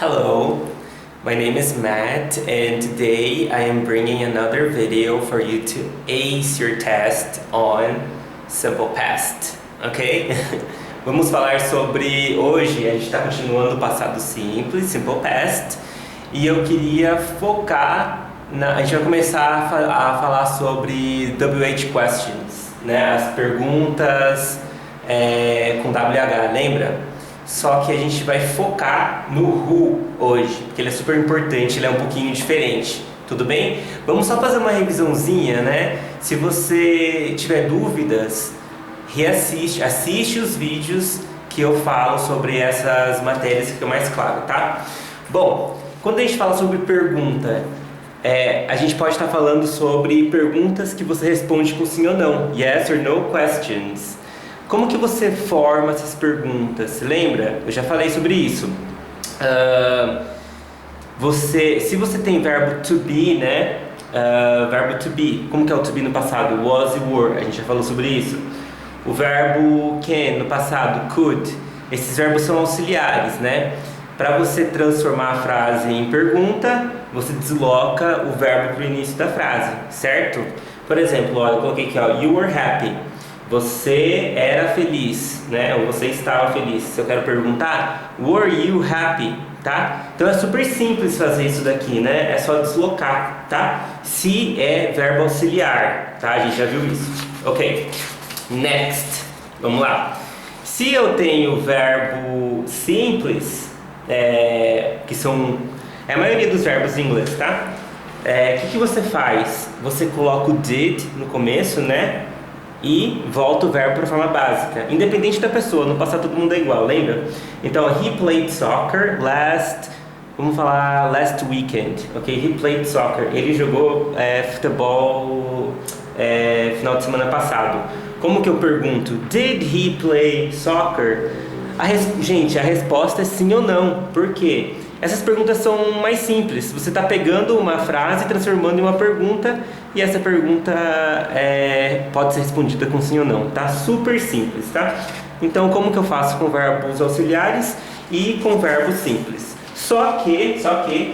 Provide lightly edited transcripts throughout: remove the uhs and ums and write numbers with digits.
Hello, my name is Matt, and today I am bringing another video for you to ace your test on Simple Past, ok? Vamos falar sobre, hoje a gente está continuando o passado simples, Simple Past, e eu queria focar, a gente vai começar a falar sobre WH questions, né? As perguntas com WH, lembra? Só que a gente vai focar no who hoje, porque ele é super importante, ele é um pouquinho diferente, tudo bem? Vamos só fazer uma revisãozinha, né? Se você tiver dúvidas, assiste os vídeos que eu falo sobre essas matérias, fica mais claro, tá? Bom, quando a gente fala sobre pergunta, a gente pode estar falando sobre perguntas que você responde com sim ou não, yes or no questions. Como que você forma essas perguntas? Lembra? Eu já falei sobre isso. Se você tem verbo to be, né? Verbo to be. Como que é o to be no passado? Was e were. A gente já falou sobre isso. O verbo can no passado, could. Esses verbos são auxiliares, né? Para você transformar a frase em pergunta, você desloca o verbo para o início da frase, certo? Por exemplo, olha, eu coloquei aqui, ó, you were happy. Você era feliz, né? Ou você estava feliz. Se eu quero perguntar, were you happy? Tá? Então é super simples fazer isso daqui, né? É só deslocar, tá? Se é verbo auxiliar, tá? A gente já viu isso. Ok. Next. Vamos lá. Se eu tenho verbo simples, que são a maioria dos verbos em inglês, tá? O que você faz? Você coloca o did no começo, né? E volta o verbo para a forma básica, independente da pessoa. No passado todo mundo é igual, lembra? Então, he played soccer last weekend, ok? He played soccer. Ele jogou futebol final de semana passado. Como que eu pergunto? Did he play soccer? Gente, a resposta é sim ou não. Por quê? Essas perguntas são mais simples. Você está pegando uma frase e transformando em uma pergunta, e essa pergunta pode ser respondida com sim ou não, tá? Super simples, tá? Então, como que eu faço com verbos auxiliares e com verbos simples? Só que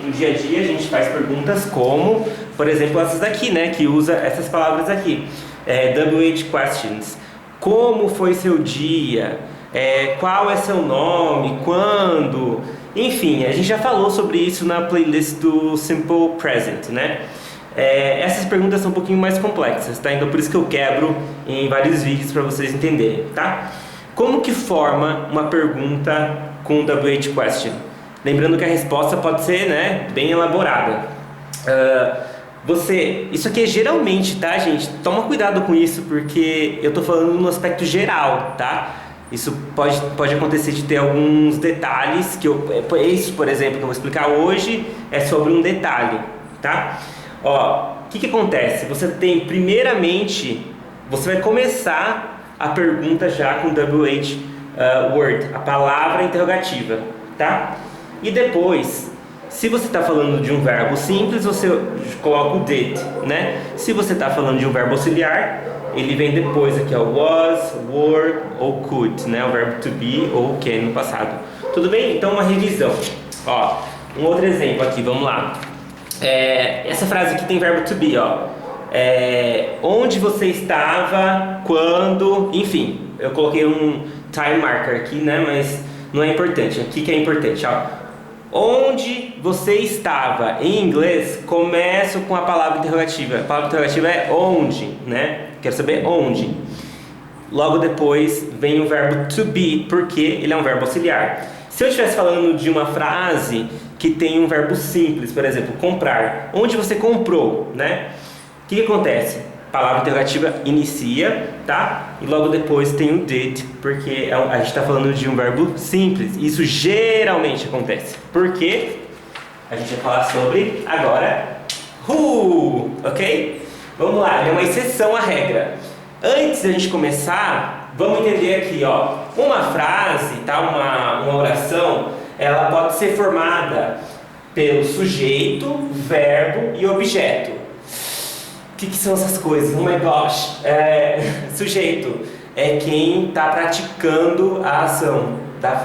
no dia a dia a gente faz perguntas como, por exemplo, essas daqui, né? Que usa essas palavras aqui. WH questions. Como foi seu dia? Qual é seu nome? Quando? Enfim, a gente já falou sobre isso na playlist do Simple Present, né? Essas perguntas são um pouquinho mais complexas, tá? Então por isso que eu quebro em vários vídeos para vocês entenderem, tá? Como que forma uma pergunta com WH question? Lembrando que a resposta pode ser, né, bem elaborada. Isso aqui é geralmente, tá, gente? Toma cuidado com isso, porque eu tô falando no aspecto geral, tá? Isso pode acontecer de ter alguns detalhes, isso, por exemplo, que eu vou explicar hoje, é sobre um detalhe, tá? Ó, o que acontece? Primeiramente, você vai começar a pergunta já com WH word, a palavra interrogativa, tá? E depois, se você está falando de um verbo simples, você coloca o did, né? Se você está falando de um verbo auxiliar, ele vem depois aqui, ó, was, were ou could, né? O verbo to be ou can no passado. Tudo bem? Então, uma revisão. Ó, um outro exemplo aqui, vamos lá. Essa frase aqui tem verbo to be, ó. Onde você estava, quando, enfim. Eu coloquei um time marker aqui, né? Mas não é importante. Aqui que é importante, ó. Onde você estava, em inglês, começa com a palavra interrogativa. A palavra interrogativa é onde, né? Quero saber onde. Logo depois vem o verbo to be, porque ele é um verbo auxiliar. Se eu estivesse falando de uma frase que tem um verbo simples, por exemplo, comprar. Onde você comprou, né? O que acontece? A palavra interrogativa inicia, tá? E logo depois tem o did, porque a gente está falando de um verbo simples. Isso geralmente acontece. Por quê? A gente vai falar sobre agora who, ok? Vamos lá, é uma exceção à regra. Antes da gente começar, vamos entender aqui, ó. Uma frase, tá? Uma oração, ela pode ser formada pelo sujeito, verbo e objeto. O que são essas coisas? Oh my gosh! Sujeito é quem está praticando a ação da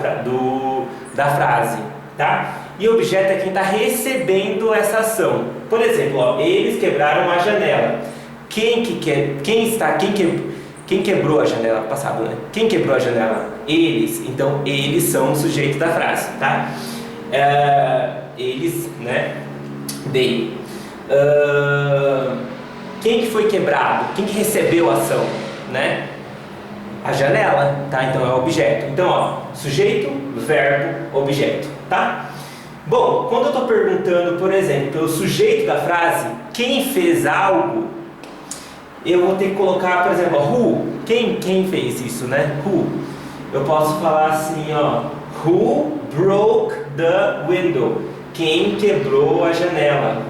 frase, tá? E objeto é quem está recebendo essa ação. Por exemplo, ó, eles quebraram a janela. Quem quebrou a janela? Passado, né? Quem quebrou a janela? Eles. Então, eles são o sujeito da frase, tá? Eles, né? They. Quem que foi quebrado? Quem que recebeu a ação, né? A janela, tá? Então é o objeto. Então, ó, sujeito, verbo, objeto, tá? Bom, quando eu estou perguntando, por exemplo, pelo sujeito da frase, quem fez algo, eu vou ter que colocar, por exemplo, who, quem fez isso, né? Who. Eu posso falar assim, ó, who broke the window? Quem quebrou a janela?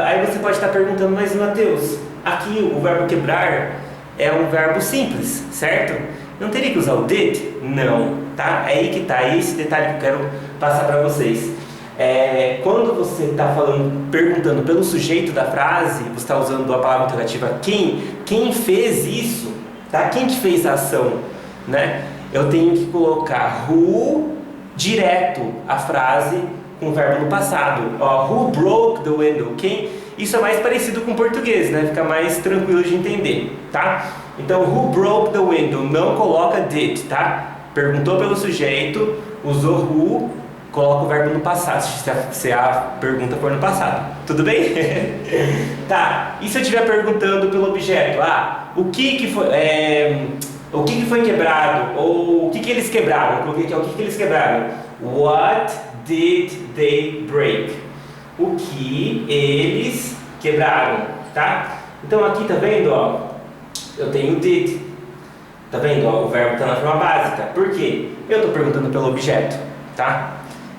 Aí você pode estar perguntando, mas Mateus, aqui o verbo quebrar é um verbo simples, certo? Não teria que usar o did? Não, tá? É aí que tá, esse detalhe que eu quero passar para vocês. Quando você está perguntando pelo sujeito da frase, você está usando a palavra interrogativa quem fez isso, tá? Quem que fez a ação, né? Eu tenho que colocar who direto a frase com o verbo no passado. Ó, who broke the window? Isso é mais parecido com o português, né? Fica mais tranquilo de entender, tá? Então, who broke the window? Não coloca did, tá? Perguntou pelo sujeito, usou who, coloca o verbo no passado, se a pergunta for no passado. Tudo bem? Tá. E se eu estiver perguntando pelo objeto? O que foi quebrado? Ou o que eles quebraram? Eu coloquei aqui, o que eles quebraram? What did they break? O que eles quebraram, tá? Então aqui tá vendo, ó, eu tenho did. Tá vendo, ó, o verbo está na forma básica. Por quê? Eu estou perguntando pelo objeto, tá?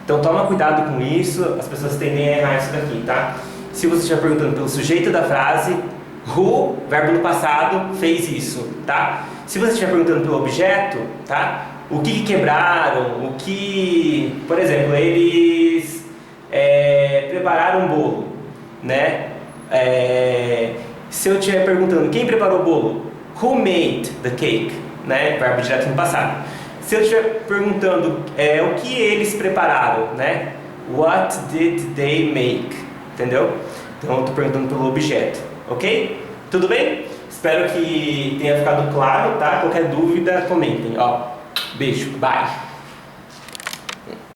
Então toma cuidado com isso, as pessoas tendem a errar isso daqui, tá? Se você estiver perguntando pelo sujeito da frase, who, verbo no passado, fez isso, tá? Se você estiver perguntando pelo objeto, tá? O que quebraram, por exemplo, eles prepararam um bolo, né? Se eu estiver perguntando quem preparou o bolo, who made the cake, né? Verbo direto no passado. Se eu estiver perguntando o que eles prepararam, né? What did they make? Entendeu? Então eu estou perguntando pelo objeto, ok? Tudo bem? Espero que tenha ficado claro, tá? Qualquer dúvida, comentem. Ó, beijo, bye!